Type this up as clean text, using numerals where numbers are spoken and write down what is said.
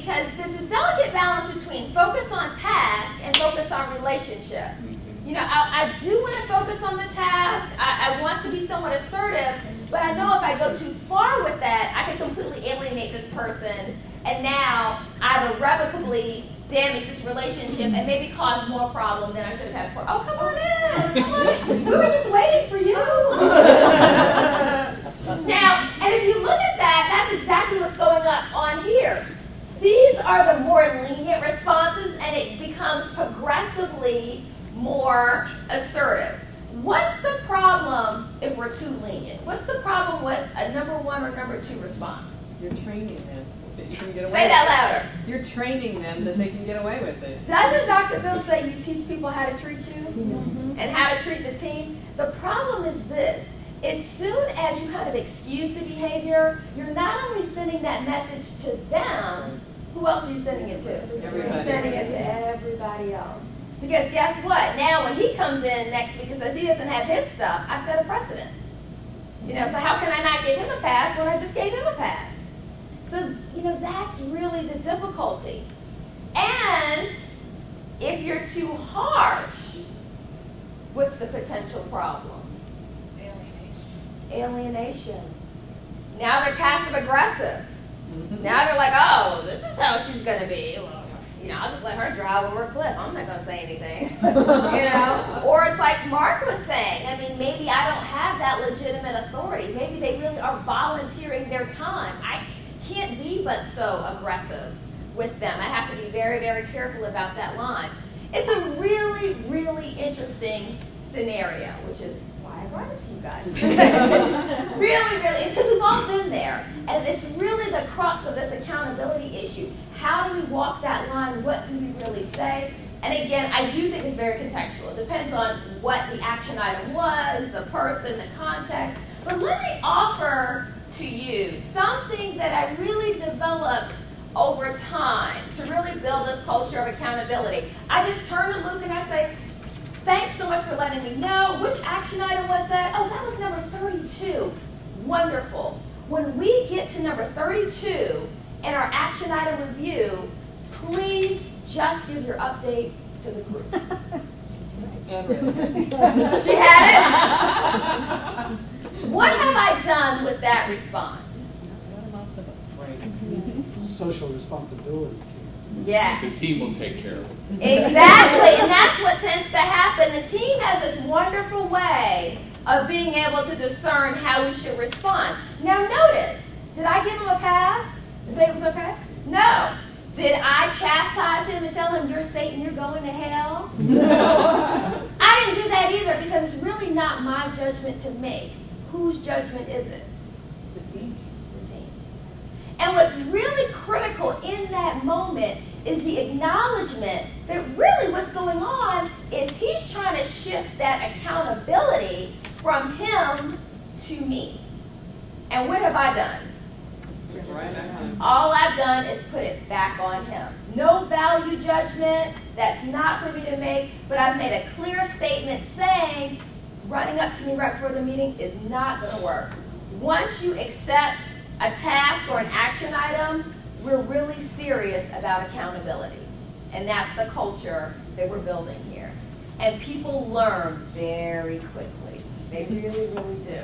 because there's a delicate balance between focus on task and focus on relationship. You know, I do want to focus on the task. I want to be somewhat assertive, but I know if I go too far with that, I can completely alienate this person, and now I've irrevocably damaged this relationship and maybe caused more problem than I should have had before. Oh, come on in. Come on in. We were just waiting for you. Now, and if you look at that, that's exactly what's going on here. These are the more lenient responses, and it becomes progressively more assertive. What's the problem if we're too lenient? What's the problem with a number 1 or number 2 response? You're training them that you can get away Say that louder. You're training them that they can get away with it. Doesn't Dr. Phil say you teach people how to treat you Mm-hmm. and how to treat the team? The problem is this. As soon as you kind of excuse the behavior, you're not only sending that message to them, who else are you sending it to? Everybody. You're sending it to everybody else. Because guess what? Now when he comes in next week and says he doesn't have his stuff, I've set a precedent. You know, so how can I not give him a pass when I just gave him a pass? So, you know, that's really the difficulty. And if you're too harsh, what's the potential problem? Alienation. Now they're passive aggressive. Now they're like, oh, this is how she's going to be. Well, you know, I'll just let her drive over a cliff. I'm not going to say anything. You know? Or it's like Mark was saying. I mean, maybe I don't have that legitimate authority. Maybe they really are volunteering their time. I can't be but so aggressive with them. I have to be very, very careful about that line. It's a really, really interesting scenario, which is why I brought it to you guys. Really, really, because we've all been there. And it's really the crux of this accountability issue. How do we walk that line? What do we really say? And again, I do think it's very contextual. It depends on what the action item was, the person, the context. But let me offer to you something that I really developed over time to really build this culture of accountability. I just turn to Luke and I say, thanks so much for letting me know. Which action item was that? Oh, that was number 32. Wonderful. When we get to number 32 in our action item review, please just give your update to the group. She had it? What have I done with that response? Social responsibility. Yeah. The team will take care of it. Exactly, and that's what tends to happen. The team has this wonderful way of being able to discern how we should respond. Now notice, did I give him a pass and say it was okay? No. Did I chastise him and tell him, you're Satan, you're going to hell? No. I didn't do that either because it's really not my judgment to make. Whose judgment is it? The team. The team. And what's really critical in that moment is the acknowledgement that really what's going on is he's trying to shift that accountability from him to me. And what have I done? All I've done is put it back on him. No value judgment, that's not for me to make, but I've made a clear statement saying running up to me right before the meeting is not going to work. Once you accept a task or an action item, we're really serious about accountability. And that's the culture that we're building here. And people learn very quickly. They really, really do.